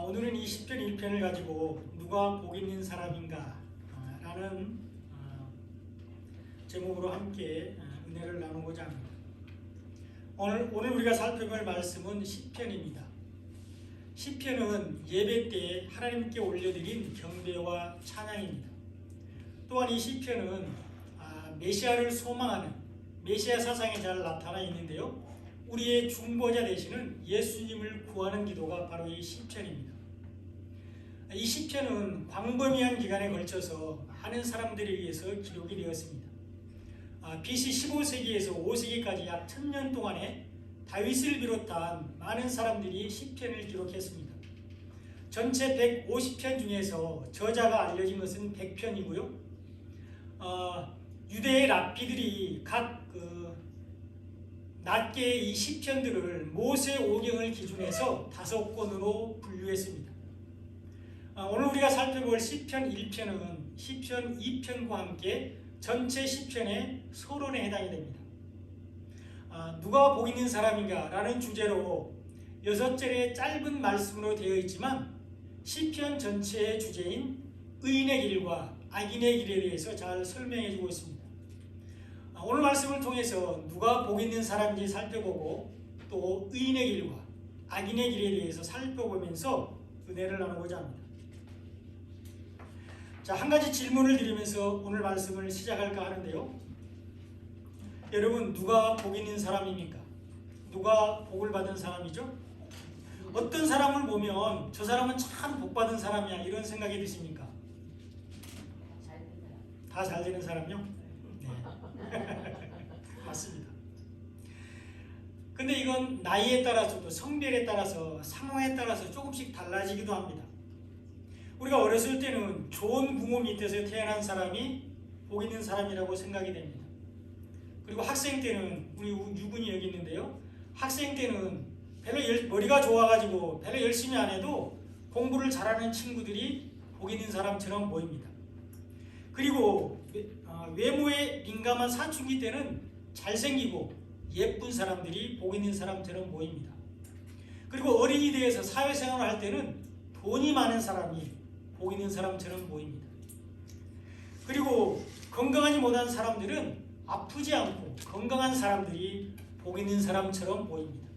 오늘은 이 시편 1편을 가지고 누가 복 있는 사람인가 라는 제목으로 함께 은혜를 나누고자 합니다. 오늘 우리가 살펴볼 말씀은 시편입니다. 시편은 예배 때 하나님께 올려드린 경배와 찬양입니다. 또한 이 시편은 메시아를 소망하는 메시아 사상에 잘 나타나 있는데요. 우리의 중보자 되시는 예수님을 구하는 기도가 바로 이 시편입니다. 이 시편은 광범위한 기간에 걸쳐서 많은 사람들에 의해서 기록이 되었습니다. BC 15세기에서 5세기까지 약 1000년 동안에 다윗을 비롯한 많은 사람들이 시편을 기록했습니다. 전체 150편 중에서 저자가 알려진 것은 100편이고요. 유대의 랍비들이 각 낮게 이 시편들을 모세 오경을 기준해서 5권으로 분류했습니다. 오늘 우리가 살펴볼 시편 1편은 시편 2편과 함께 전체 시편의 서론에 해당이 됩니다. 누가 복 있는 사람인가 라는 주제로 6절의 짧은 말씀으로 되어 있지만 시편 전체의 주제인 의인의 길과 악인의 길에 대해서 잘 설명해 주고 있습니다. 오늘 말씀을 통해서 누가 복 있는 사람인지 살펴보고 또 의인의 길과 악인의 길에 대해서 살펴보면서 은혜를 나누고자 합니다. 자, 한 가지 질문을 드리면서 오늘 말씀을 시작할까 하는데요. 여러분, 누가 복 있는 사람입니까? 누가 복을 받은 사람이죠? 어떤 사람을 보면 저 사람은 참 복 받은 사람이야 이런 생각이 드십니까? 다 잘 되는 사람이요? 맞습니다. 근데 이건 나이에 따라서도 성별에 따라서 상황에 따라서 조금씩 달라지기도 합니다. 우리가 어렸을 때는 좋은 부모 밑에서 태어난 사람이 복 있는 사람이라고 생각이 됩니다. 그리고 학생 때는 우리 유분이 여기 있는데요. 학생 때는 별로 머리가 좋아가지고 별로 열심히 안 해도 공부를 잘하는 친구들이 복 있는 사람처럼 보입니다. 그리고 외모에 민감한 사춘기 때는 잘생기고 예쁜 사람들이 복 있는 사람처럼 보입니다. 그리고 어린이 대해서 사회생활을 할 때는 돈이 많은 사람이 복 있는 사람처럼 보입니다. 그리고 건강하지 못한 사람들은 아프지 않고 건강한 사람들이 복 있는 사람처럼 보입니다.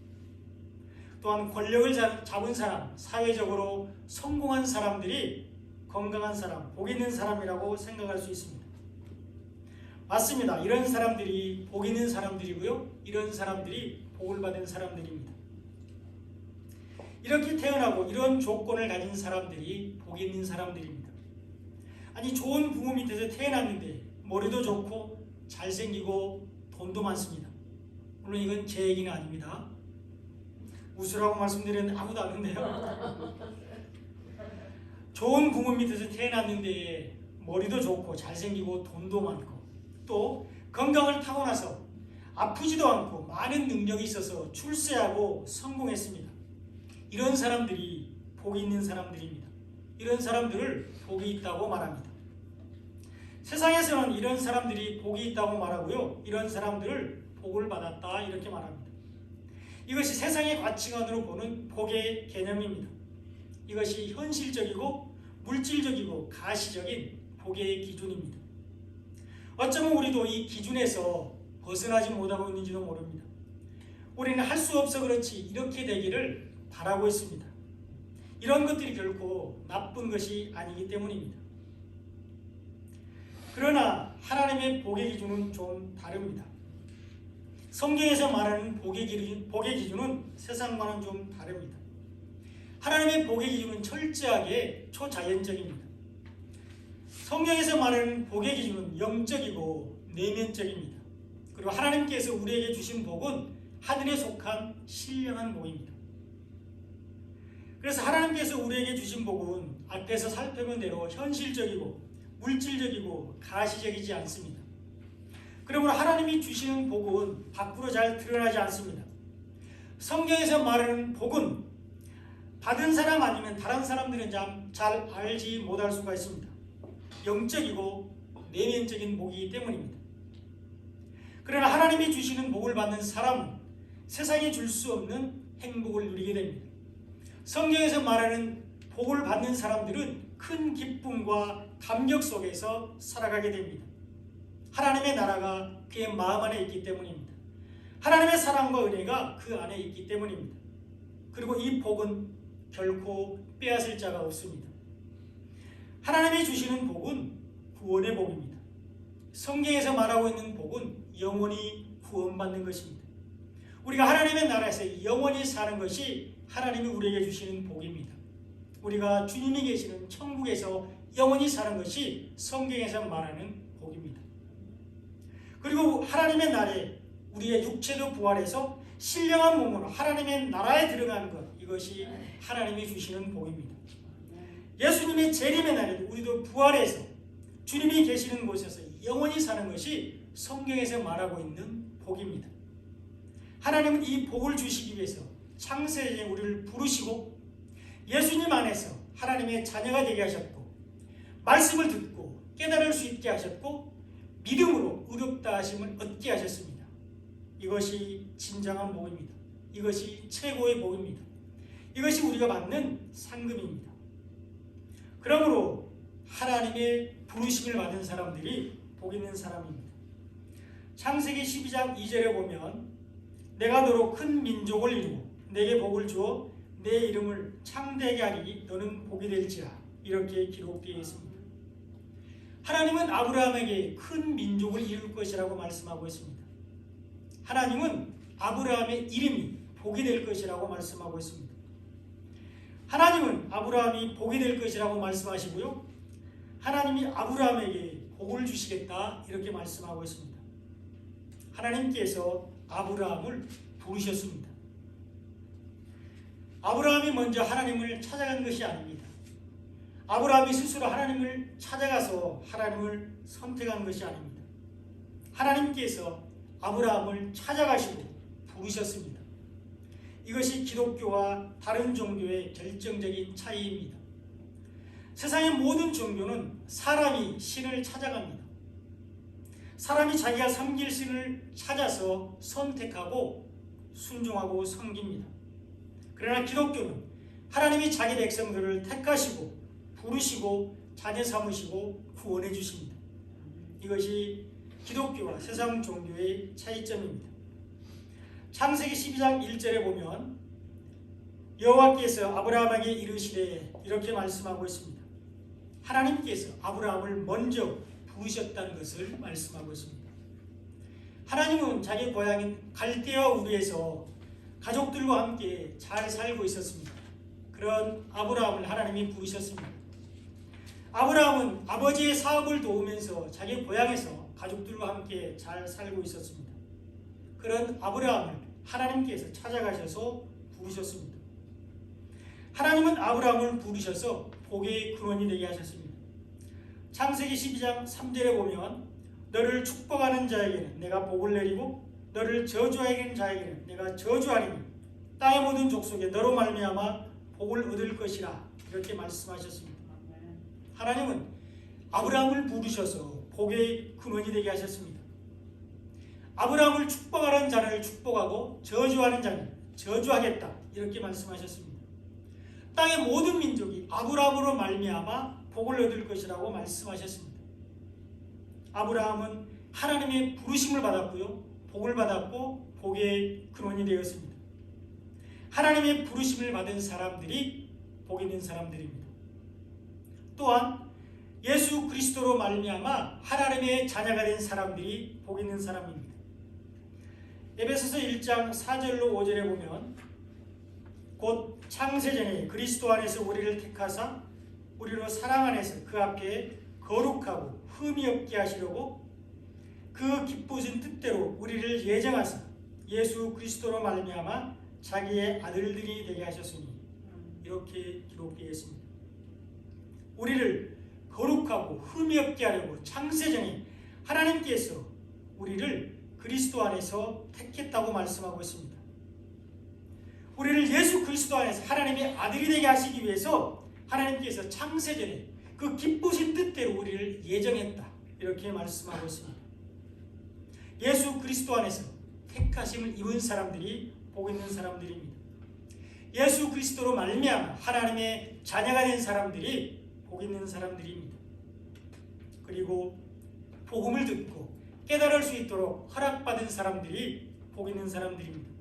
또한 권력을 잡은 사람, 사회적으로 성공한 사람들이 건강한 사람, 복 있는 사람이라고 생각할 수 있습니다. 맞습니다. 이런 사람들이 복 있는 사람들이고요. 이런 사람들이 복을 받은 사람들입니다. 이렇게 태어나고 이런 조건을 가진 사람들이 복 있는 사람들입니다. 아니, 좋은 부모 밑에서 태어났는데 머리도 좋고 잘생기고 돈도 많습니다. 물론 이건 제 얘기는 아닙니다. 웃으라고 말씀드렸는데 아무도 안 웃네요. 좋은 부모 밑에서 태어났는데 머리도 좋고 잘생기고 돈도 많고 또 건강을 타고나서 아프지도 않고 많은 능력이 있어서 출세하고 성공했습니다. 이런 사람들이 복이 있는 사람들입니다. 이런 사람들을 복이 있다고 말합니다. 세상에서는 이런 사람들이 복이 있다고 말하고요. 이런 사람들을 복을 받았다 이렇게 말합니다. 이것이 세상의 가치관으로 보는 복의 개념입니다. 이것이 현실적이고 물질적이고 가시적인 복의 기준입니다. 어쩌면 우리도 이 기준에서 벗어나지 못하고 있는지도 모릅니다. 우리는 할 수 없어 그렇지 이렇게 되기를 바라고 있습니다. 이런 것들이 결코 나쁜 것이 아니기 때문입니다. 그러나 하나님의 복의 기준은 좀 다릅니다. 성경에서 말하는 복의 기준은 세상과는 좀 다릅니다. 하나님의 복의 기준은 철저하게 초자연적입니다. 성경에서 말하는 복의 기준은 영적이고 내면적입니다. 그리고 하나님께서 우리에게 주신 복은 하늘에 속한 신령한 복입니다. 그래서 하나님께서 우리에게 주신 복은 앞에서 살펴본 대로 현실적이고 물질적이고 가시적이지 않습니다. 그러므로 하나님이 주시는 복은 밖으로 잘 드러나지 않습니다. 성경에서 말하는 복은 받은 사람 아니면 다른 사람들은 잘 알지 못할 수가 있습니다. 영적이고 내면적인 복이기 때문입니다. 그러나 하나님이 주시는 복을 받는 사람은 세상에 줄 수 없는 행복을 누리게 됩니다. 성경에서 말하는 복을 받는 사람들은 큰 기쁨과 감격 속에서 살아가게 됩니다. 하나님의 나라가 그의 마음 안에 있기 때문입니다. 하나님의 사랑과 은혜가 그 안에 있기 때문입니다. 그리고 이 복은 결코 빼앗을 자가 없습니다. 하나님이 주시는 복은 구원의 복입니다. 성경에서 말하고 있는 복은 영원히 구원받는 것입니다. 우리가 하나님의 나라에서 영원히 사는 것이 하나님이 우리에게 주시는 복입니다. 우리가 주님이 계시는 천국에서 영원히 사는 것이 성경에서 말하는 복입니다. 그리고 하나님의 나라에 우리의 육체도 부활해서 신령한 몸으로 하나님의 나라에 들어가는 것, 이것이 하나님이 주시는 복입니다. 예수님의 재림의 날에도 우리도 부활해서 주님이 계시는 곳에서 영원히 사는 것이 성경에서 말하고 있는 복입니다. 하나님은 이 복을 주시기 위해서 창세기에 우리를 부르시고 예수님 안에서 하나님의 자녀가 되게 하셨고, 말씀을 듣고 깨달을 수 있게 하셨고, 믿음으로 의롭다 하심을 얻게 하셨습니다. 이것이 진정한 복입니다. 이것이 최고의 복입니다. 이것이 우리가 받는 상급입니다. 그러므로 하나님의 부르심을 받은 사람들이 복 있는 사람입니다. 창세기 12장 2절에 보면 내가 너로 큰 민족을 이루고 내게 복을 주어 내 이름을 창대하게 하리니 너는 복이 될지라, 이렇게 기록되어 있습니다. 하나님은 아브라함에게 큰 민족을 이룰 것이라고 말씀하고 있습니다. 하나님은 아브라함의 이름이 복이 될 것이라고 말씀하고 있습니다. 하나님은 아브라함이 복이 될 것이라고 말씀하시고요, 하나님이 아브라함에게 복을 주시겠다, 이렇게 말씀하고 있습니다. 하나님께서 아브라함을 부르셨습니다. 아브라함이 먼저 하나님을 찾아간 것이 아닙니다. 아브라함이 스스로 하나님을 찾아가서 하나님을 선택한 것이 아닙니다. 하나님께서 아브라함을 찾아가시고 부르셨습니다. 이것이 기독교와 다른 종교의 결정적인 차이입니다. 세상의 모든 종교는 사람이 신을 찾아갑니다. 사람이 자기가 섬길 신을 찾아서 선택하고 순종하고 섬깁니다. 그러나 기독교는 하나님이 자기 백성들을 택하시고 부르시고 자녀 삼으시고 구원해 주십니다. 이것이 기독교와 세상 종교의 차이점입니다. 창세기 12장 1절에 보면 여호와께서 아브라함에게 이르시되, 이렇게 말씀하고 있습니다. 하나님께서 아브라함을 먼저 부르셨다는 것을 말씀하고 있습니다. 하나님은 자기 고향인 갈대아 우르에서 가족들과 함께 잘 살고 있었습니다. 그런 아브라함을 하나님이 부르셨습니다. 아브라함은 아버지의 사업을 도우면서 자기 고향에서 가족들과 함께 잘 살고 있었습니다. 그런 아브라함을 하나님께서 찾아가셔서 부르셨습니다. 하나님은 아브라함을 부르셔서 복의 근원이 되게 하셨습니다. 창세기 12장 3절에 보면 너를 축복하는 자에게는 내가 복을 내리고 너를 저주하는 자에게는 내가 저주하리니 땅의 모든 족속에 너로 말미암아 복을 얻을 것이라, 이렇게 말씀하셨습니다. 하나님은 아브라함을 부르셔서 복의 근원이 되게 하셨습니다. 아브라함을 축복하는 자를 축복하고 저주하는 자는 저주하겠다, 이렇게 말씀하셨습니다. 땅의 모든 민족이 아브라함으로 말미암아 복을 얻을 것이라고 말씀하셨습니다. 아브라함은 하나님의 부르심을 받았고요, 복을 받았고 복의 근원이 되었습니다. 하나님의 부르심을 받은 사람들이 복 있는 사람들입니다. 또한 예수 그리스도로 말미암아 하나님의 자녀가 된 사람들이 복 있는 사람입니다. 에베소서 1장 4절로 5절에 보면 곧 창세전에 그리스도 안에서 우리를 택하사 우리로 사랑 안에서 그 앞에 거룩하고 흠이 없게 하시려고 그 기쁘신 뜻대로 우리를 예정하사 예수 그리스도로 말미암아 자기의 아들들이 되게 하셨으니, 이렇게 기록되어 있습니다. 우리를 거룩하고 흠이 없게 하려고 창세전에 하나님께서 우리를 그리스도 안에서 택했다고 말씀하고 있습니다. 우리를 예수 그리스도 안에서 하나님의 아들이 되게 하시기 위해서 하나님께서 창세전에 그 기쁘신 뜻대로 우리를 예정했다, 이렇게 말씀하고 있습니다. 예수 그리스도 안에서 택하심을 입은 사람들이 복 있는 사람들입니다. 예수 그리스도로 말미암아 하나님의 자녀가 된 사람들이 복 있는 사람들입니다. 그리고 복음을 듣고 깨달을 수 있도록 허락받은 사람들이 복 있는 사람들입니다.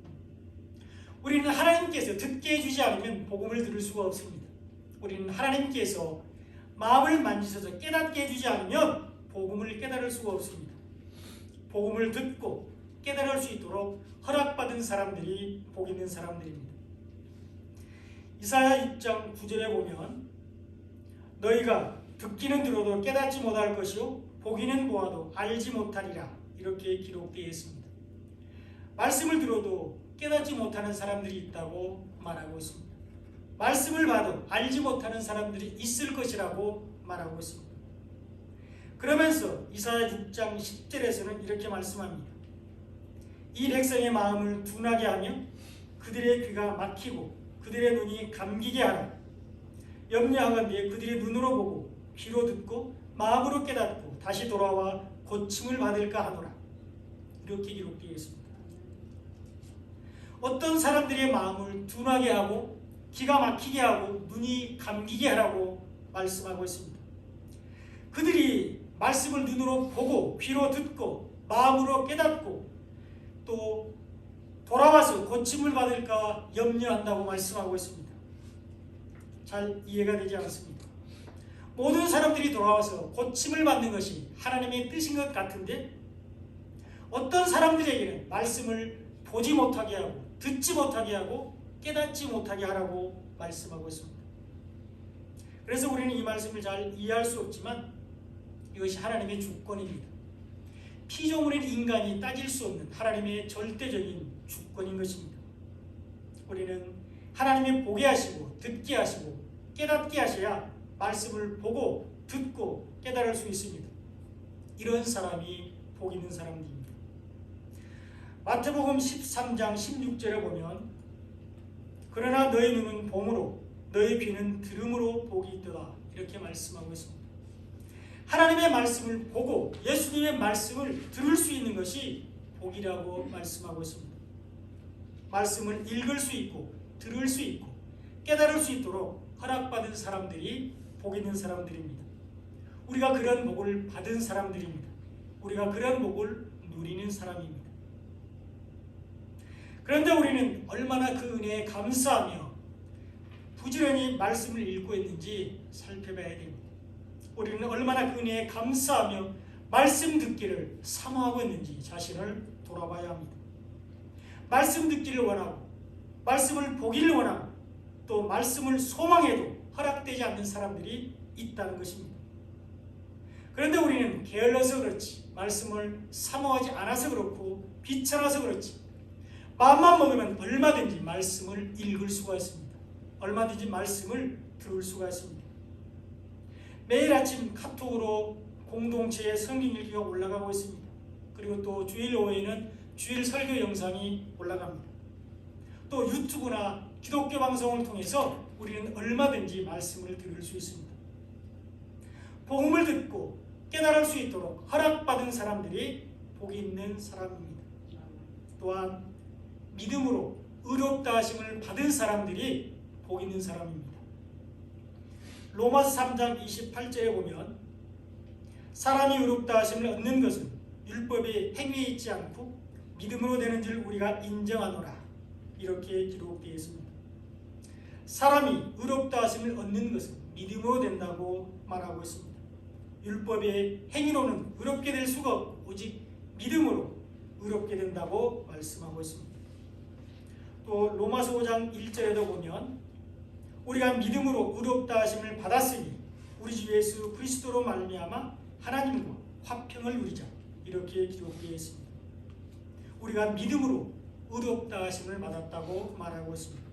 우리는 하나님께서 듣게 해주지 않으면 복음을 들을 수가 없습니다. 우리는 하나님께서 마음을 만지셔서 깨닫게 해주지 않으면 복음을 깨달을 수가 없습니다. 복음을 듣고 깨달을 수 있도록 허락받은 사람들이 복 있는 사람들입니다. 이사야 6장 9절에 보면 너희가 듣기는 들어도 깨닫지 못할 것이요 보기는 보아도 알지 못하리라 이렇게 기록되어 있습니다. 말씀을 들어도 깨닫지 못하는 사람들이 있다고 말하고 있습니다. 말씀을 봐도 알지 못하는 사람들이 있을 것이라고 말하고 있습니다. 그러면서 이사야 6장 10절에서는 이렇게 말씀합니다. 이 백성의 마음을 둔하게 하며 그들의 귀가 막히고 그들의 눈이 감기게 하라. 염려하건대 그들의 눈으로 보고 귀로 듣고 마음으로 깨닫고 다시 돌아와 고침을 받을까 하노라. 이렇게 기록되어 있습니다. 어떤 사람들의 마음을 둔하게 하고 기가 막히게 하고 눈이 감기게 하라고 말씀하고 있습니다. 그들이 말씀을 눈으로 보고 귀로 듣고 마음으로 깨닫고 또 돌아와서 고침을 받을까 염려한다고 말씀하고 있습니다. 잘 이해가 되지 않습니다. 모든 사람들이 돌아와서 고침을 받는 것이 하나님의 뜻인 것 같은데 어떤 사람들에게는 말씀을 보지 못하게 하고 듣지 못하게 하고 깨닫지 못하게 하라고 말씀하고 있습니다. 그래서 우리는 이 말씀을 잘 이해할 수 없지만 이것이 하나님의 주권입니다. 피조물인 인간이 따질 수 없는 하나님의 절대적인 주권인 것입니다. 우리는 하나님의 보게 하시고 듣게 하시고 깨닫게 하셔야 말씀을 보고 듣고 깨달을 수 있습니다. 이런 사람이 복 있는 사람입니다. 마태복음 13장 16절에 보면 그러나 너희 눈은 봄으로 너희 귀는 들음으로 복이 있도다 이렇게 말씀하고 있습니다. 하나님의 말씀을 보고 예수님의 말씀을 들을 수 있는 것이 복이라고 말씀하고 있습니다. 말씀을 읽을 수 있고 들을 수 있고 깨달을 수 있도록 허락받은 사람들이 복 있는 사람들입니다. 우리가 그런 복을 받은 사람들입니다. 우리가 그런 복을 누리는 사람입니다. 그런데 우리는 얼마나 그 은혜에 감사하며 부지런히 말씀을 읽고 있는지 살펴봐야 됩니다. 우리는 얼마나 그 은혜에 감사하며 말씀 듣기를 사모하고 있는지 자신을 돌아봐야 합니다. 말씀 듣기를 원하고 말씀을 보기를 원하고 또 말씀을 소망해도 허락되지 않는 사람들이 있다는 것입니다. 그런데 우리는 게을러서 그렇지 말씀을 사모하지 않아서 그렇고 귀찮아서 그렇지 마음만 먹으면 얼마든지 말씀을 읽을 수가 있습니다. 얼마든지 말씀을 들을 수가 있습니다. 매일 아침 카톡으로 공동체의 성경 읽기가 올라가고 있습니다. 그리고 또 주일 오후에는 주일 설교 영상이 올라갑니다. 또 유튜브나 기독교 방송을 통해서 우리는 얼마든지 말씀을 들을 수 있습니다. 복음을 듣고 깨달을 수 있도록 허락받은 사람들이 복이 있는 사람입니다. 또한 믿음으로 의롭다 하심을 받은 사람들이 복 있는 사람입니다. 로마서 3장 28절에 보면 사람이 의롭다 하심을 얻는 것은 율법의 행위에 있지 않고 믿음으로 되는 줄 우리가 인정하노라 이렇게 기록되어 있습니다. 사람이 의롭다 하심을 얻는 것은 믿음으로 된다고 말하고 있습니다. 율법의 행위로는 의롭게 될 수가 없고 오직 믿음으로 의롭게 된다고 말씀하고 있습니다. 또 로마서 5장 1절에도 보면 우리가 믿음으로 의롭다 하심을 받았으니 우리 주 예수 그리스도로 말미암아 하나님과 화평을 누리자 이렇게 기록되어 있습니다. 우리가 믿음으로 의롭다 하심을 받았다고 말하고 있습니다.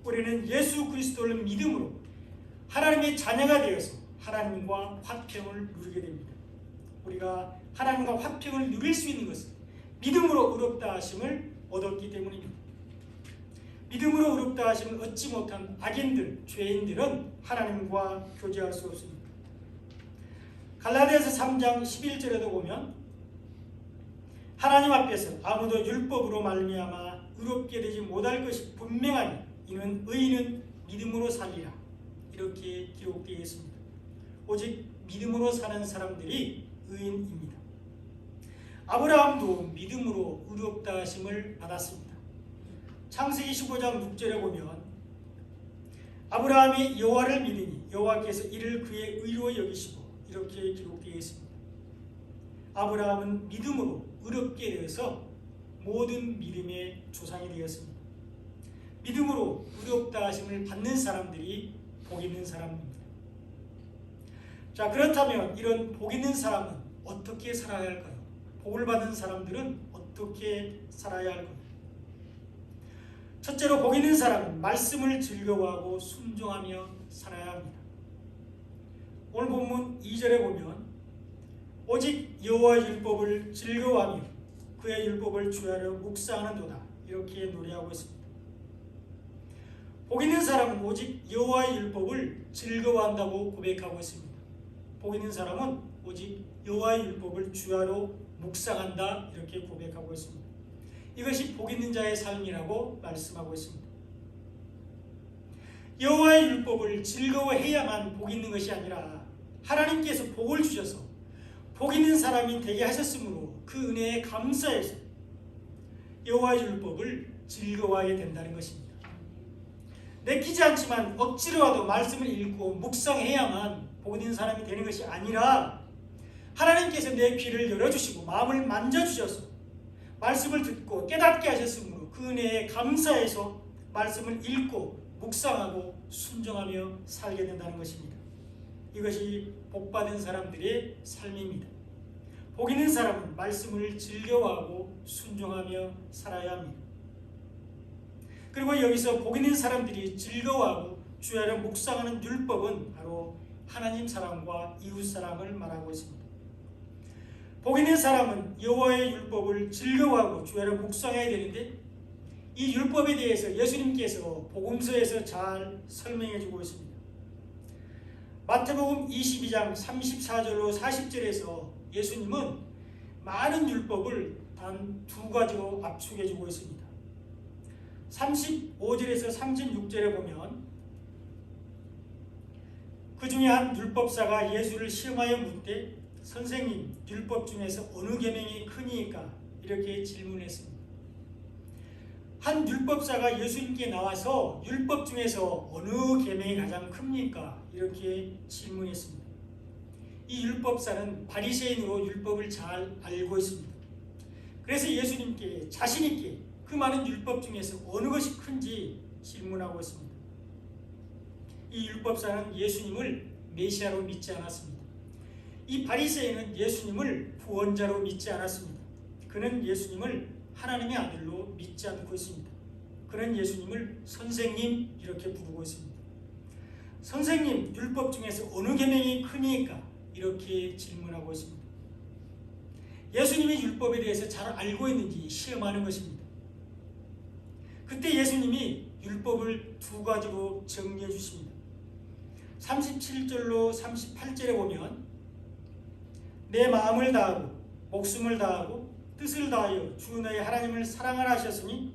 우리는 예수 그리스도를 믿음으로 하나님의 자녀가 되어서 하나님과 화평을 누리게 됩니다. 우리가 하나님과 화평을 누릴 수 있는 것은 믿음으로 의롭다 하심을 얻었기 때문입니다. 믿음으로 의롭다 하심을 얻지 못한 악인들, 죄인들은 하나님과 교제할 수 없습니다. 갈라디아서 3장 11절에도 보면 하나님 앞에서 아무도 율법으로 말미암아 의롭게 되지 못할 것이 분명하니 이는 의인은 믿음으로 살리라 이렇게 기록되어 있습니다. 오직 믿음으로 사는 사람들이 의인입니다. 아브라함도 믿음으로 의롭다 하심을 받았습니다. 창세기 15장 6절에 보면 아브라함이 여호와를 믿으니 여호와께서 이를 그의 의로 여기시고 이렇게 기록되어 있습니다. 아브라함은 믿음으로 의롭게 되어서 모든 믿음의 조상이 되었습니다. 믿음으로 의롭다 하심을 받는 사람들이 복 있는 사람입니다. 자, 그렇다면 이런 복 있는 사람은 어떻게 살아야 할까요? 복을 받은 사람들은 어떻게 살아야 할까요? 첫째로 복 있는 사람은 말씀을 즐거워하고 순종하며 살아야 합니다. 오늘 본문 2절에 보면 오직 여호와의 율법을 즐거워하며 그의 율법을 주야로 묵상하는도다 이렇게 노래하고 있습니다. 복 있는 사람은 오직 여호와의 율법을 즐거워한다고 고백하고 있습니다. 복 있는 사람은 오직 여호와의 율법을 주야로 묵상한다 이렇게 고백하고 있습니다. 이것이 복 있는 자의 삶이라고 말씀하고 있습니다. 여호와의 율법을 즐거워해야만 복 있는 것이 아니라 하나님께서 복을 주셔서 복 있는 사람이 되게 하셨으므로 그 은혜에 감사해서 여호와의 율법을 즐거워하게 된다는 것입니다. 내키지 않지만 억지로라도 말씀을 읽고 묵상해야만 복 있는 사람이 되는 것이 아니라 하나님께서 내 귀를 열어주시고 마음을 만져주셔서 말씀을 듣고 깨닫게 하셨으므로 그 은혜에 감사해서 말씀을 읽고 묵상하고 순종하며 살게 된다는 것입니다. 이것이 복받은 사람들의 삶입니다. 복 있는 사람은 말씀을 즐거워하고 순종하며 살아야 합니다. 그리고 여기서 복 있는 사람들이 즐거워하고 주야로 묵상하는 율법은 바로 하나님 사랑과 이웃 사랑을 말하고 있습니다. 복 있는 사람은 여호와의 율법을 즐거워하고 주야로 묵상해야 되는데 이 율법에 대해서 예수님께서 복음서에서 잘 설명해 주고 있습니다. 마태복음 22장 34절로 40절에서 예수님은 많은 율법을 단 두 가지로 압축해 주고 있습니다. 35절에서 36절에 보면 그 중에 한 율법사가 예수를 시험하여 묻되 선생님, 율법 중에서 어느 계명이 크니까? 이렇게 질문했습니다. 한 율법사가 예수님께 나와서 율법 중에서 어느 계명이 가장 큽니까? 이렇게 질문했습니다. 이 율법사는 바리새인으로 율법을 잘 알고 있습니다. 그래서 예수님께 자신 있게 그 많은 율법 중에서 어느 것이 큰지 질문하고 있습니다. 이 율법사는 예수님을 메시아로 믿지 않았습니다. 이 바리새인은 예수님을 구원자로 믿지 않았습니다. 그는 예수님을 하나님의 아들로 믿지 않고 있습니다. 그는 예수님을 선생님 이렇게 부르고 있습니다. 선생님, 율법 중에서 어느 계명이 크니까? 이렇게 질문하고 있습니다. 예수님이 율법에 대해서 잘 알고 있는지 시험하는 것입니다. 그때 예수님이 율법을 두 가지로 정리해 주십니다. 37절로 38절에 보면 내 마음을 다하고 목숨을 다하고 뜻을 다하여 주 너의 하나님을 사랑하라 하셨으니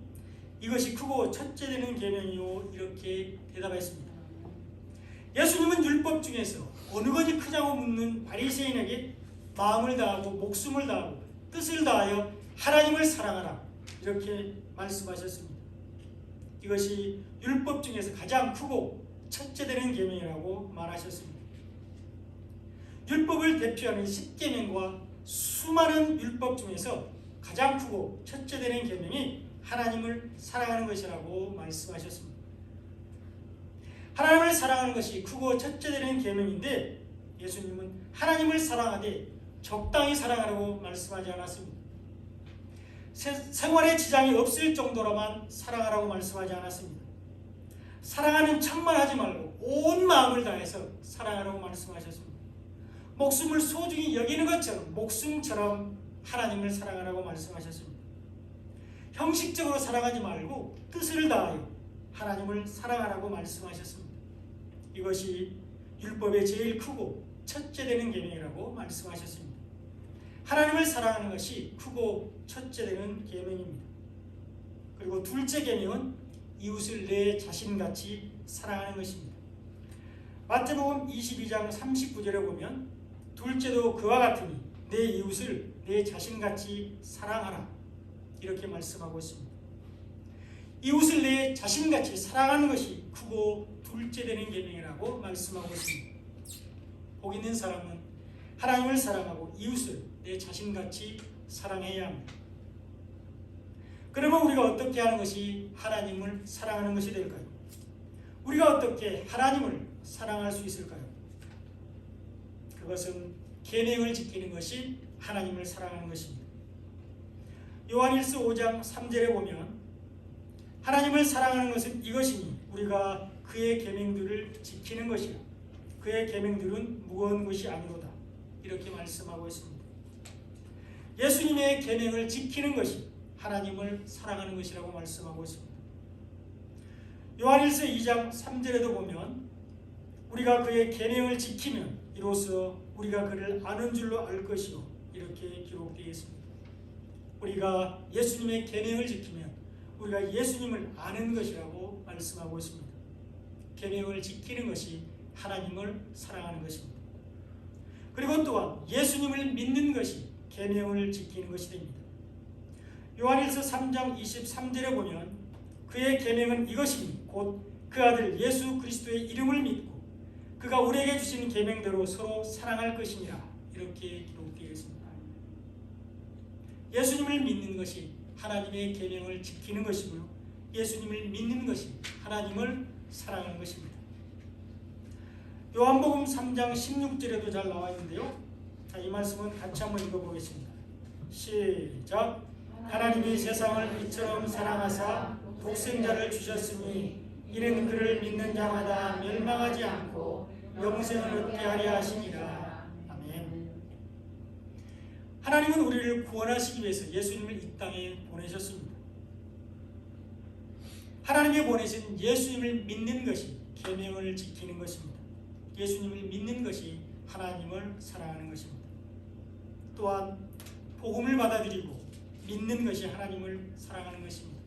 이것이 크고 첫째 되는 계명이요 이렇게 대답했습니다. 예수님은 율법 중에서 어느 것이 크냐고 묻는 바리새인에게 마음을 다하고 목숨을 다하고 뜻을 다하여 하나님을 사랑하라 이렇게 말씀하셨습니다. 이것이 율법 중에서 가장 크고 첫째 되는 계명이라고 말하셨습니다. 율법을 대표하는 10계명과 수많은 율법 중에서 가장 크고 첫째 되는 계명이 하나님을 사랑하는 것이라고 말씀하셨습니다. 하나님을 사랑하는 것이 크고 첫째 되는 계명인데 예수님은 하나님을 사랑하되 적당히 사랑하라고 말씀하지 않았습니다. 생활에 지장이 없을 정도로만 사랑하라고 말씀하지 않았습니다. 사랑하는 척만 하지 말고 온 마음을 다해서 사랑하라고 말씀하셨습니다. 목숨을 소중히 여기는 것처럼 목숨처럼 하나님을 사랑하라고 말씀하셨습니다. 형식적으로 사랑하지 말고 뜻을 다하여 하나님을 사랑하라고 말씀하셨습니다. 이것이 율법의 제일 크고 첫째 되는 계명이라고 말씀하셨습니다. 하나님을 사랑하는 것이 크고 첫째 되는 계명입니다. 그리고 둘째 계명은 이웃을 내 자신같이 사랑하는 것입니다. 마태복음 22장 39절에 보면 둘째도 그와 같으니 내 이웃을 내 자신같이 사랑하라 이렇게 말씀하고 있습니다. 이웃을 내 자신같이 사랑하는 것이 크고 둘째 되는 계명이라고 말씀하고 있습니다. 복 있는 사람은 하나님을 사랑하고 이웃을 내 자신같이 사랑해야 합니다. 그러면 우리가 어떻게 하는 것이 하나님을 사랑하는 것이 될까요? 우리가 어떻게 하나님을 사랑할 수 있을까요? 그것은 계명을 지키는 것이 하나님을 사랑하는 것입니다. 요한일서 5장 3절에 보면 하나님을 사랑하는 것은 이것이니 우리가 그의 계명들을 지키는 것이라. 그의 계명들은 무거운 것이 아니로다. 이렇게 말씀하고 있습니다. 예수님의 계명을 지키는 것이 하나님을 사랑하는 것이라고 말씀하고 있습니다. 요한일서 2장 3절에도 보면 우리가 그의 계명을 지키면 이로써 우리가 그를 아는 줄로 알 것이요 이렇게 기록되어 있습니다. 우리가 예수님의 계명을 지키면 우리가 예수님을 아는 것이라고 말씀하고 있습니다. 계명을 지키는 것이 하나님을 사랑하는 것입니다. 그리고 또한 예수님을 믿는 것이 계명을 지키는 것이 됩니다. 요한일서 3장 23절에 보면 그의 계명은 이것이니 곧 그 아들 예수 그리스도의 이름을 믿고 그가 우리에게 주신 계명대로 서로 사랑할 것이니라 이렇게 기록되어 있습니다. 예수님을 믿는 것이 하나님의 계명을 지키는 것이고요. 예수님을 믿는 것이 하나님을 사랑하는 것입니다. 요한복음 3장 16절에도 잘 나와 있는데요. 자, 이 말씀은 같이 한번 읽어보겠습니다. 시작. 하나님이 세상을 이처럼 사랑하사 독생자를 주셨으니 이는 그를 믿는 자마다 멸망하지 않고 영생을 얻게 하려 하시니라. 아멘. 하나님은 우리를 구원하시기 위해서 예수님을 이 땅에 보내셨습니다. 하나님이 보내신 예수님을 믿는 것이 계명을 지키는 것입니다. 예수님을 믿는 것이 하나님을 사랑하는 것입니다. 또한 복음을 받아들이고 믿는 것이 하나님을 사랑하는 것입니다.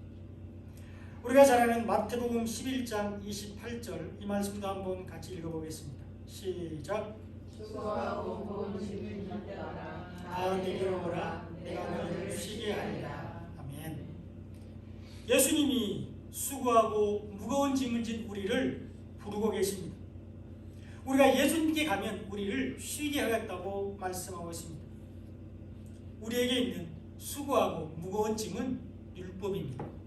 우리가 잘 아는 마태복음 11장 28절 이 말씀도 한번 같이 읽어보겠습니다. 시작. 수고하고 무거운 짐을 질 때마다 다 내게로 오라 내가 너희를 쉬게 하리라. 아멘. 예수님이 수고하고 무거운 짐을 진 우리를 부르고 계십니다. 우리가 예수님께 가면 우리를 쉬게 하겠다고 말씀하고 있습니다. 우리에게 있는 수고하고 무거운 짐은 율법입니다.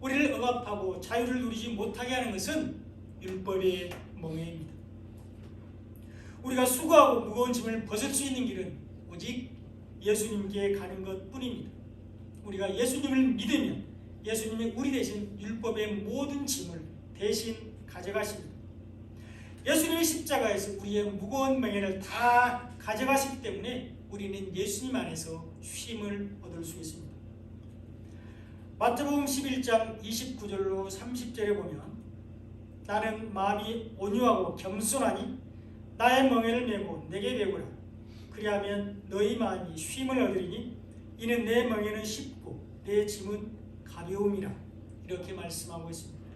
우리를 억압하고 자유를 누리지 못하게 하는 것은 율법의 멍에입니다. 우리가 수고하고 무거운 짐을 벗을 수 있는 길은 오직 예수님께 가는 것뿐입니다. 우리가 예수님을 믿으면 예수님이 우리 대신 율법의 모든 짐을 대신 가져가십니다. 예수님의 십자가에서 우리의 무거운 멍에를 다 가져가시기 때문에 우리는 예수님 안에서 쉼을 얻을 수 있습니다. 마태복음 11장 29절로 30절에 보면 나는 마음이 온유하고 겸손하니 나의 멍에를 메고 내게 배우라. 그리하면 너희 마음이 쉼을 얻으리니 이는 내 멍에는 쉽고 내 짐은 가벼움이라. 이렇게 말씀하고 있습니다.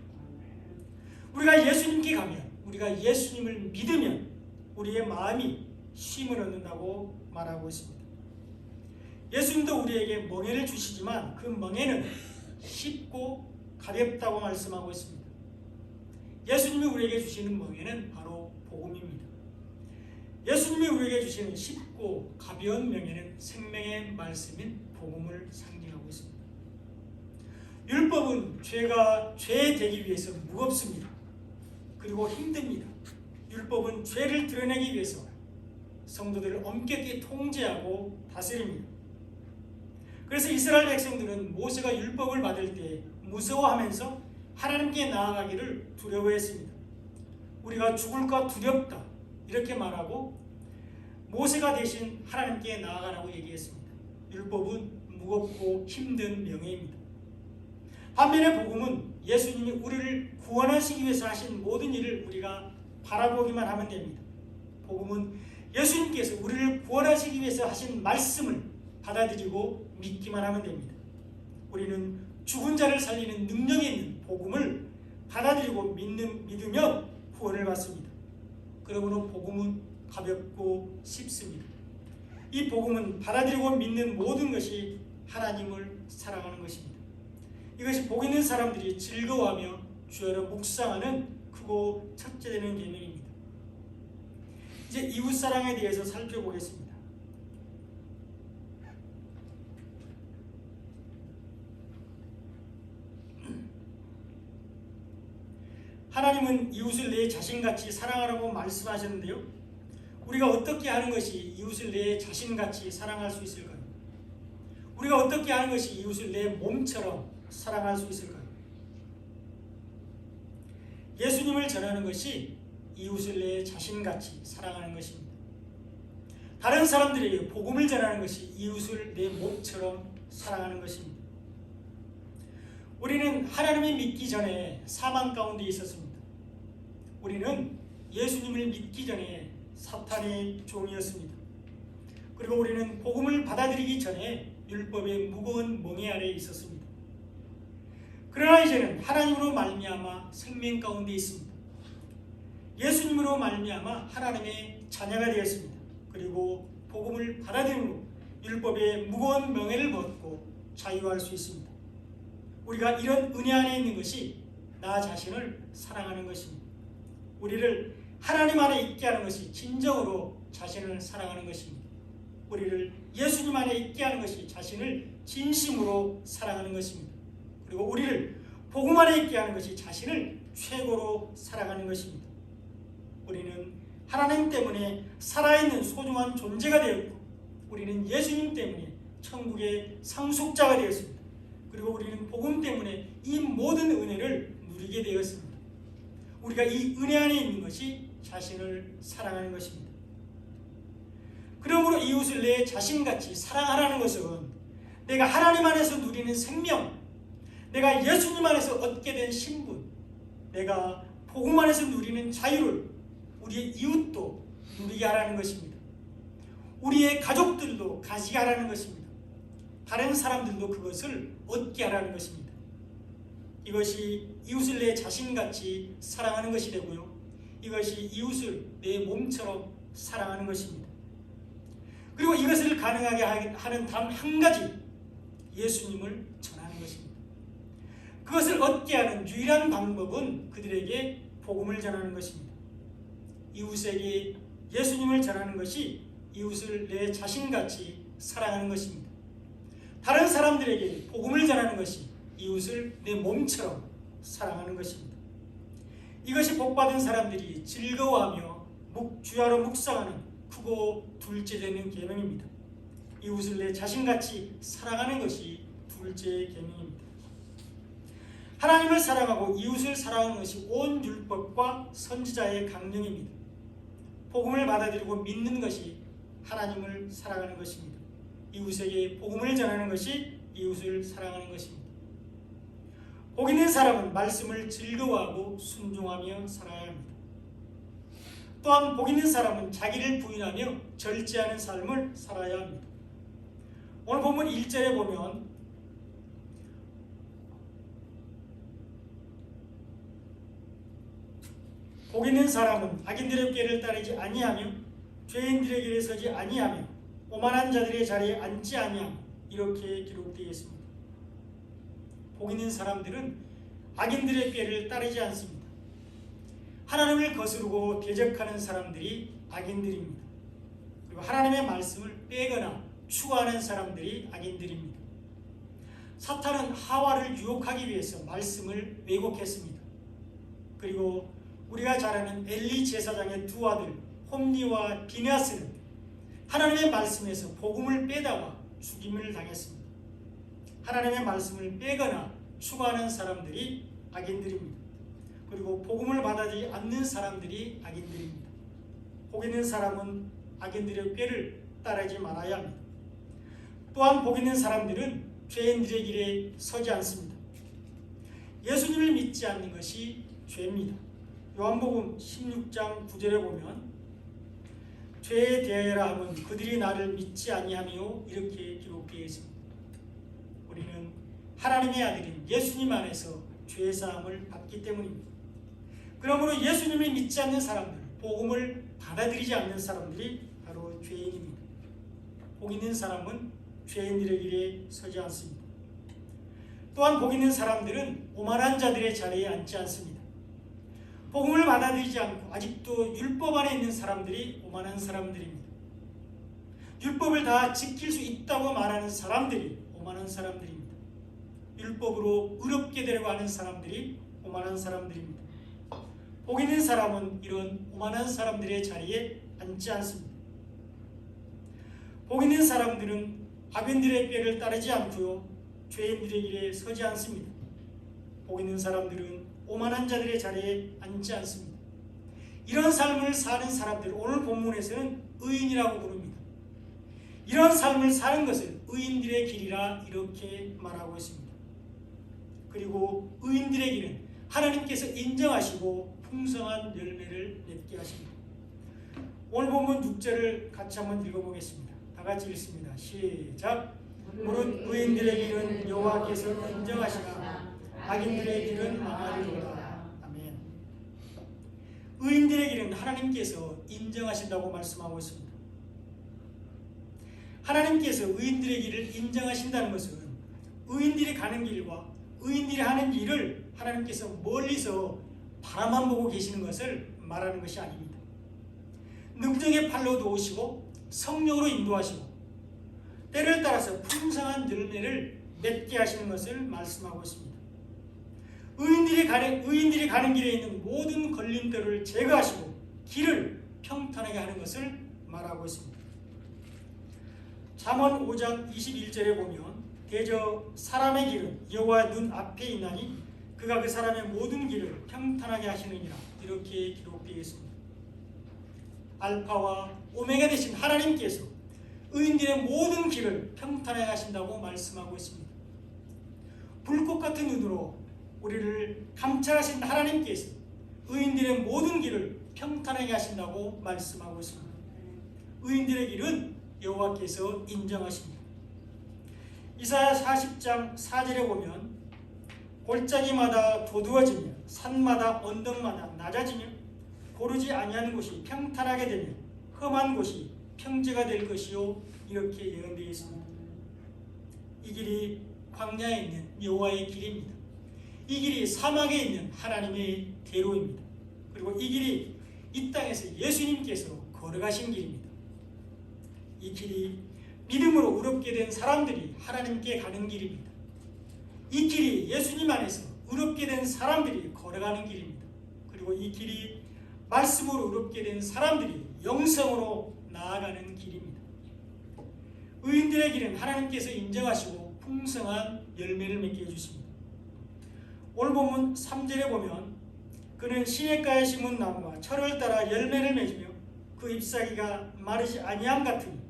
우리가 예수님께 가면 우리가 예수님을 믿으면 우리의 마음이 쉼을 얻는다고 말하고 있습니다. 예수님도 우리에게 멍에를 주시지만 그 멍에는 쉽고 가볍다고 말씀하고 있습니다. 예수님이 우리에게 주시는 멍에는 바로 복음입니다. 예수님이 우리에게 주시는 쉽고 가벼운 멍에는 생명의 말씀인 복음을 상징하고 있습니다. 율법은 죄 되기 위해서 무겁습니다. 그리고 힘듭니다. 율법은 죄를 드러내기 위해서 성도들을 엄격히 통제하고 다스립니다. 그래서 이스라엘 백성들은 모세가 율법을 받을 때 무서워하면서 하나님께 나아가기를 두려워했습니다. 우리가 죽을까 두렵다 이렇게 말하고 모세가 대신 하나님께 나아가라고 얘기했습니다. 율법은 무겁고 힘든 명예입니다. 반면에 복음은 예수님이 우리를 구원하시기 위해서 하신 모든 일을 우리가 바라보기만 하면 됩니다. 복음은 예수님께서 우리를 구원하시기 위해서 하신 말씀을 받아들이고 믿기만 하면 됩니다. 우리는 죽은 자를 살리는 능력이 있는 복음을 받아들이고 믿으면 구원을 받습니다. 그러므로 복음은 가볍고 쉽습니다. 이 복음은 받아들이고 믿는 모든 것이 하나님을 사랑하는 것입니다. 이것이 복 있는 사람들이 즐거워하며 주여로 묵상하는 크고 첫째 되는 계명입니다. 이제 이웃사랑에 대해서 살펴보겠습니다. 하나님은 이웃을 내 자신같이 사랑하라고 말씀하셨는데요. 우리가 어떻게 하는 것이 이웃을 내 자신같이 사랑할 수 있을까요? 우리가 어떻게 하는 것이 이웃을 내 몸처럼 사랑할 수 있을까요? 예수님을 전하는 것이 이웃을 내 자신같이 사랑하는 것입니다. 다른 사람들에게 복음을 전하는 것이 이웃을 내 몸처럼 사랑하는 것입니다. 우리는 하나님을 믿기 전에 사망 가운데 있었습니다. 우리는 예수님을 믿기 전에 사탄의 종이었습니다. 그리고 우리는 복음을 받아들이기 전에 율법의 무거운 멍에 아래에 있었습니다. 그러나 이제는 하나님으로 말미암아 생명 가운데 있습니다. 예수님으로 말미암아 하나님의 자녀가 되었습니다. 그리고 복음을 받아들이므로 율법의 무거운 멍에를 벗고 자유할 수 있습니다. 우리가 이런 은혜 안에 있는 것이 나 자신을 사랑하는 것입니다. 우리를 하나님 안에 있게 하는 것이 진정으로 자신을 사랑하는 것입니다. 우리를 예수님 안에 있게 하는 것이 자신을 진심으로 사랑하는 것입니다. 그리고 우리를 복음 안에 있게 하는 것이 자신을 최고로 사랑하는 것입니다. 우리는 하나님 때문에 살아있는 소중한 존재가 되었고, 우리는 예수님 때문에 천국의 상속자가 되었습니다. 그리고 우리는 복음 때문에 이 모든 은혜를 누리게 되었습니다. 우리가 이 은혜 안에 있는 것이 자신을 사랑하는 것입니다. 그러므로 이웃을 내 자신같이 사랑하라는 것은 내가 하나님 안에서 누리는 생명, 내가 예수님 안에서 얻게 된 신분, 내가 복음 안에서 누리는 자유를 우리의 이웃도 누리게 하라는 것입니다. 우리의 가족들도 가지게 하라는 것입니다. 다른 사람들도 그것을 얻게 하라는 것입니다. 이것이 이웃을 내 자신같이 사랑하는 것이 되고요. 이것이 이웃을 내 몸처럼 사랑하는 것입니다. 그리고 이것을 가능하게 하는 단 한 가지, 예수님을 전하는 것입니다. 그것을 얻게 하는 유일한 방법은 그들에게 복음을 전하는 것입니다. 이웃에게 예수님을 전하는 것이 이웃을 내 자신같이 사랑하는 것입니다. 다른 사람들에게 복음을 전하는 것이 이웃을 내 몸처럼 사랑하는 것입니다. 이것이 복받은 사람들이 즐거워하며 주야로 묵상하는 크고 둘째 되는 계명입니다. 이웃을 내 자신같이 사랑하는 것이 둘째 계명입니다. 하나님을 사랑하고 이웃을 사랑하는 것이 온 율법과 선지자의 강령입니다. 복음을 받아들이고 믿는 것이 하나님을 사랑하는 것입니다. 이웃에게 복음을 전하는 것이 이웃을 사랑하는 것입니다. 복 있는 사람은 말씀을 즐거워하고 순종하며 살아야 합니다. 또한 복 있는 사람은 자기를 부인하며 절제하는 삶을 살아야 합니다. 오늘 본문 1절에 보면 복 있는 사람은 악인들의 꾀를 따르지 아니하며 죄인들의 길에 서지 아니하며 오만한 자들의 자리에 앉지 아니하며 이렇게 기록되어 있습니다. 복 있는 사람들은 악인들의 꾀를 따르지 않습니다. 하나님을 거스르고 대적하는 사람들이 악인들입니다. 그리고 하나님의 말씀을 빼거나 추구하는 사람들이 악인들입니다. 사탄은 하와를 유혹하기 위해서 말씀을 왜곡했습니다. 그리고 우리가 잘 아는 엘리 제사장의 두 아들 홈니와 비냐스는 하나님의 말씀에서 복음을 빼다가 죽임을 당했습니다. 하나님의 말씀을 빼거나 추구하는 사람들이 악인들입니다. 그리고 복음을 받아들이지 않는 사람들이 악인들입니다. 복 있는 사람은 악인들의 꾀를 따르지 말아야 합니다. 또한 복 있는 사람들은 죄인들의 길에 서지 않습니다. 예수님을 믿지 않는 것이 죄입니다. 요한복음 16장 9절에 보면 죄에 대하여라 하면 그들이 나를 믿지 아니하며 이렇게 기록되어 있습니다. 우리는 하나님의 아들인 예수님 안에서 죄사함을 받기 때문입니다. 그러므로 예수님을 믿지 않는 사람들, 복음을 받아들이지 않는 사람들이 바로 죄인입니다. 복 있는 사람은 죄인들의 길에 서지 않습니다. 또한 복 있는 사람들은 오만한 자들의 자리에 앉지 않습니다. 복음을 받아들이지 않고 아직도 율법 안에 있는 사람들이 오만한 사람들입니다. 율법을 다 지킬 수 있다고 말하는 사람들이 오만한 사람들입니다. 율법으로 의롭게 되려고 하는 사람들이 오만한 사람들입니다. 복 있는 사람은 이런 오만한 사람들의 자리에 앉지 않습니다. 복 있는 사람들은 악인들의 꾀를 따르지 않고요, 죄인들의 길에 서지 않습니다. 복 있는 사람들은 오만한 자들의 자리에 앉지 않습니다. 이런 삶을 사는 사람들, 오늘 본문에서는 의인이라고 부릅니다. 이런 삶을 사는 것을 의인들의 길이라 이렇게 말하고 있습니다. 그리고 의인들의 길은 하나님께서 인정하시고 풍성한 열매를 맺게 하십니다. 오늘 본문 6절을 같이 한번 읽어보겠습니다. 다 같이 읽습니다. 시작. 무릇 의인들의 길은 여호와께서 인정하시나 악인들의 길은 망하리로다. 아멘. 의인들의 길은 하나님께서 인정하신다고 말씀하고 있습니다. 하나님께서 의인들의 길을 인정하신다는 것은 의인들이 가는 길과 의인들이 하는 일을 하나님께서 멀리서 바라만 보고 계시는 것을 말하는 것이 아닙니다. 능력의 팔로 도우시고 성령으로 인도하시고 때를 따라서 풍성한 열매를 맺게 하시는 것을 말씀하고 있습니다. 의인들이 가는 길에 있는 모든 걸림돌을 제거하시고 길을 평탄하게 하는 것을 말하고 있습니다. 잠언 5장 21절에 보면 대저 사람의 길은 여호와 눈 앞에 있나니 그가 그 사람의 모든 길을 평탄하게 하시느니라 이렇게 기록되어 있습니다. 알파와 오메가 되신 하나님께서 의인들의 모든 길을 평탄하게 하신다고 말씀하고 있습니다. 불꽃 같은 눈으로 우리를 감찰하신 하나님께서 의인들의 모든 길을 평탄하게 하신다고 말씀하고 있습니다. 의인들의 길은 여호와께서 인정하십니다. 이사야 40장 4절에 보면 골짜기마다 도두어지며 산마다 언덕마다 낮아지며 고르지 아니한 곳이 평탄하게 되며 험한 곳이 평지가 될 것이요 이렇게 예언되어 있습니다. 이 길이 광야에 있는 여호와의 길입니다. 이 길이 사막에 있는 하나님의 대로입니다. 그리고 이 길이 이 땅에서 예수님께서 걸어가신 길입니다. 이 길이 믿음으로 의롭게 된 사람들이 하나님께 가는 길입니다. 이 길이 예수님 안에서 의롭게 된 사람들이 걸어가는 길입니다. 그리고 이 길이 말씀으로 의롭게 된 사람들이 영성으로 나아가는 길입니다. 의인들의 길은 하나님께서 인정하시고 풍성한 열매를 맺게 해주십니다. 오늘 본문 3절에 보면 그는 시냇가에 심은 나무와 철을 따라 열매를 맺으며 그 잎사귀가 마르지 아니함 같으니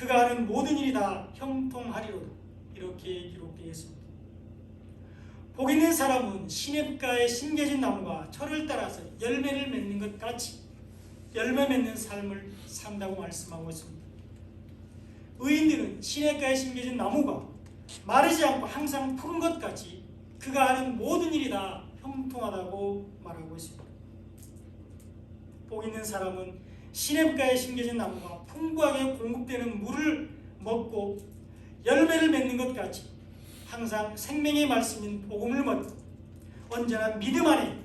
그가 하는 모든 일이 다 형통하리로다 이렇게 기록되어 있습니다. 복 있는 사람은 시냇가에 심겨진 나무가 철을 따라서 열매를 맺는 것 같이 열매 맺는 삶을 산다고 말씀하고 있습니다. 의인들은 시냇가에 심겨진 나무가 마르지 않고 항상 푸른 것 같이 그가 하는 모든 일이 다 형통하다고 말하고 있습니다. 복 있는 사람은 시냇가에 심겨진 나무가 풍부하게 공급되는 물을 먹고 열매를 맺는 것 같이 항상 생명의 말씀인 복음을 먹고 언제나 믿음 안에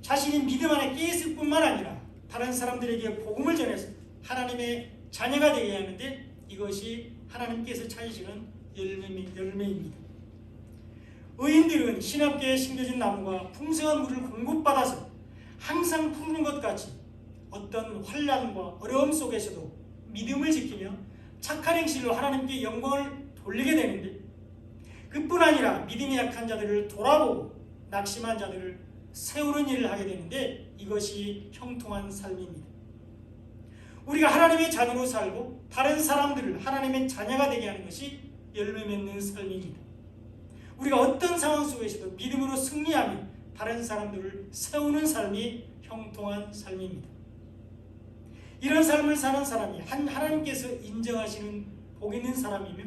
자신이 믿음 안에 깨있을 뿐만 아니라 다른 사람들에게 복음을 전해서 하나님의 자녀가 되게 하는데 이것이 하나님께서 찾으시는 열매입니다. 의인들은 시냇가에 심겨진 나무가 풍성한 물을 공급받아서 항상 푸르는 것 같이 어떤 환난과 어려움 속에서도 믿음을 지키며 착한 행실로 하나님께 영광을 돌리게 되는데 그뿐 아니라 믿음이 약한 자들을 돌아보고 낙심한 자들을 세우는 일을 하게 되는데 이것이 형통한 삶입니다. 우리가 하나님의 자녀로 살고 다른 사람들을 하나님의 자녀가 되게 하는 것이 열매 맺는 삶입니다. 우리가 어떤 상황 속에서도 믿음으로 승리하며 다른 사람들을 세우는 삶이 형통한 삶입니다. 이런 삶을 사는 사람이 하나님께서 인정하시는 복 있는 사람이며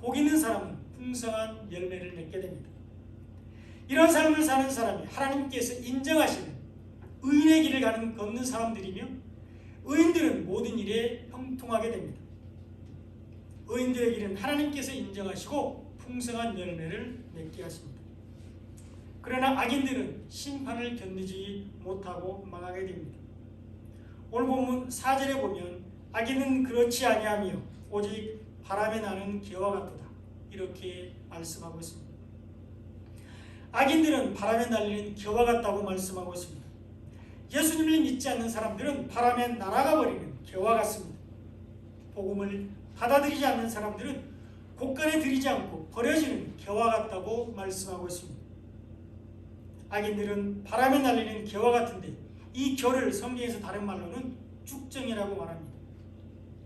복 있는 사람은 풍성한 열매를 맺게 됩니다. 이런 삶을 사는 사람이 하나님께서 인정하시는 의인의 길을 걷는 사람들이며 의인들은 모든 일에 형통하게 됩니다. 의인들의 길은 하나님께서 인정하시고 풍성한 열매를 맺게 하십니다. 그러나 악인들은 심판을 견디지 못하고 망하게 됩니다. 오늘 본문 4절에 보면 악인은 그렇지 아니하며 오직 바람에 나는 기와 같도다 이렇게 말씀하고 있습니다. 악인들은 바람에 날리는 기와 같다고 말씀하고 있습니다. 예수님을 믿지 않는 사람들은 바람에 날아가 버리는 기와 같습니다. 복음을 받아들이지 않는 사람들은 곳간에 들이지 않고 버려지는 기와 같다고 말씀하고 있습니다. 악인들은 바람에 날리는 기와 같은데 이 겨를 성경에서 다른 말로는 쭉정이라고 말합니다.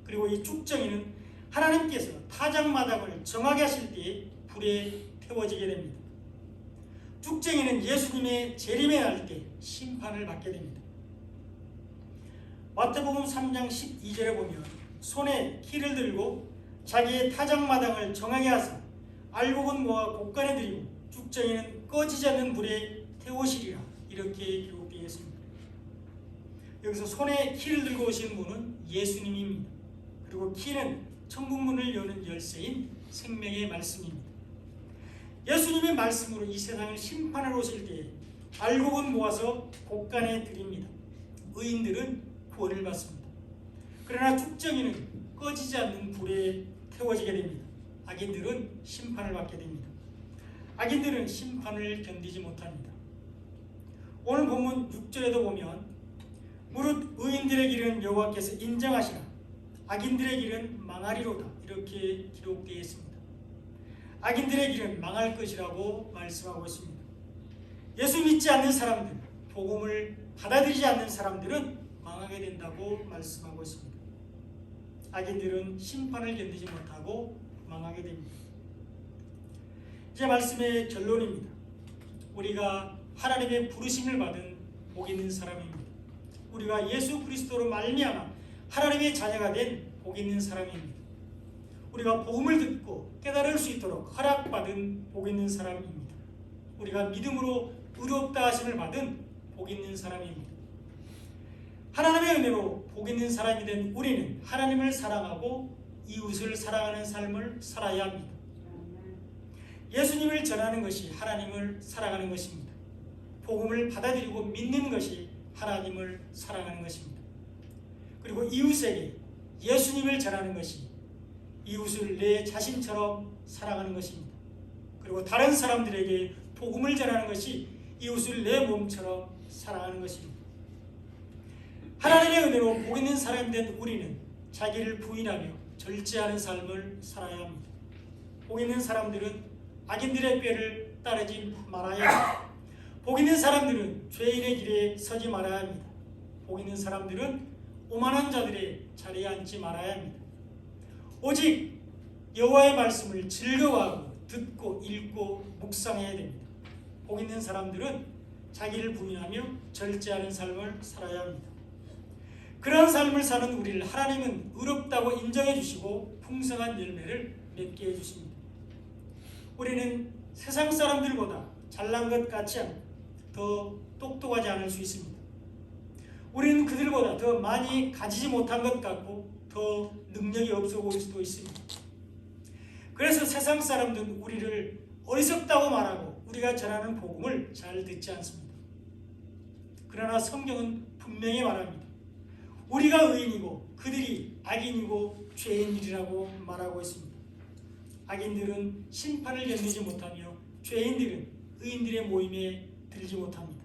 그리고 이 쭉정이는 하나님께서 타작마당을 정하게 하실 때에 불에 태워지게 됩니다. 쭉정이는 예수님의 재림에 날 때 심판을 받게 됩니다. 마태복음 3장 12절에 보면 손에 키를 들고 자기의 타작마당을 정하게 하사 알곡은 모아 곳간에 들이고 쭉정이는 꺼지지 않는 불에 태우시리라 이렇게 기록되어 있습니다. 여기서 손에 키를 들고 오신 분은 예수님입니다. 그리고 키는 천국문을 여는 열쇠인 생명의 말씀입니다. 예수님의 말씀으로 이 세상을 심판하러 오실 때에 알곡은 모아서 곳간에 드립니다. 의인들은 구원을 받습니다. 그러나 쭉정이는 꺼지지 않는 불에 태워지게 됩니다. 악인들은 심판을 받게 됩니다. 악인들은 심판을 견디지 못합니다. 오늘 본문 6절에도 보면 무릇 의인들의 길은 여호와께서 인정하시나 악인들의 길은 망하리로다 이렇게 기록되어 있습니다. 악인들의 길은 망할 것이라고 말씀하고 있습니다. 예수 믿지 않는 사람들, 복음을 받아들이지 않는 사람들은 망하게 된다고 말씀하고 있습니다. 악인들은 심판을 견디지 못하고 망하게 됩니다. 제 말씀의 결론입니다. 우리가 하나님의 부르심을 받은 복 있는 사람입니다. 우리가 예수 그리스도로 말미암아 하나님의 자녀가 된 복 있는 사람입니다. 우리가 복음을 듣고 깨달을 수 있도록 허락받은 복 있는 사람입니다. 우리가 믿음으로 의롭다 하심을 받은 복 있는 사람입니다. 하나님의 은혜로 복 있는 사람이 된 우리는 하나님을 사랑하고 이웃을 사랑하는 삶을 살아야 합니다. 예수님을 전하는 것이 하나님을 사랑하는 것입니다. 복음을 받아들이고 믿는 것이 하나님을 사랑하는 것입니다. 그리고 이웃에게 예수님을 전하는 것이 이웃을 내 자신처럼 사랑하는 것입니다. 그리고 다른 사람들에게 복음을 전하는 것이 이웃을 내 몸처럼 사랑하는 것입니다. 하나님의 은혜로 복 있는 사람이 된 우리는 자기를 부인하며 절제하는 삶을 살아야 합니다. 복 있는 사람들은 악인들의 꾀를 따르지 말아야 합니다. 복 있는 사람들은 죄인의 길에 서지 말아야 합니다. 복 있는 사람들은 오만한 자들의 자리에 앉지 말아야 합니다. 오직 여호와의 말씀을 즐거워하고 듣고 읽고 묵상해야 됩니다. 복 있는 사람들은 자기를 부인하며 절제하는 삶을 살아야 합니다. 그런 삶을 사는 우리를 하나님은 의롭다고 인정해 주시고 풍성한 열매를 맺게 해 주십니다. 우리는 세상 사람들보다 잘난 것 같지 않고 더 똑똑하지 않을 수 있습니다. 우리는 그들보다 더 많이 가지지 못한 것 같고 더 능력이 없어 보일 수도 있습니다. 그래서 세상 사람들은 우리를 어리석다고 말하고 우리가 전하는 복음을 잘 듣지 않습니다. 그러나 성경은 분명히 말합니다. 우리가 의인이고 그들이 악인이고 죄인들이라고 말하고 있습니다. 악인들은 심판을 견디지 못하며 죄인들은 의인들의 모임에 들지 못합니다.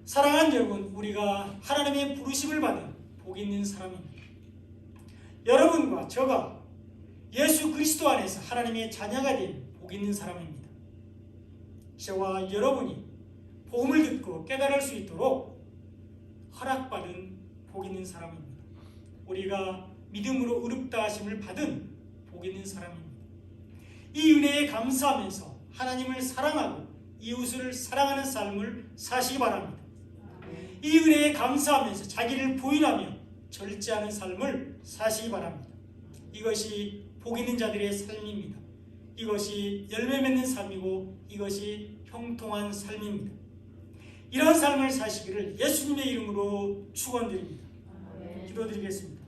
사랑하는 여러분, 우리가 하나님의 부르심을 받은 복 있는 사람입니다. 여러분과 저가 예수 그리스도 안에서 하나님의 자녀가 된 복 있는 사람입니다. 저와 여러분이 복음을 듣고 깨달을 수 있도록 허락받은 복 있는 사람입니다. 우리가 믿음으로 의롭다 하심을 받은 복 있는 사람입니다. 이 은혜에 감사하면서 하나님을 사랑하고 이웃을 사랑하는 삶을 사시기 바랍니다. 이 은혜에 감사하면서 자기를 부인하며 절제하는 삶을 사시기 바랍니다. 이것이 복 있는 자들의 삶입니다. 이것이 열매 맺는 삶이고 이것이 형통한 삶입니다. 이런 삶을 사시기를 예수님의 이름으로 축원드립니다. 기도드리겠습니다.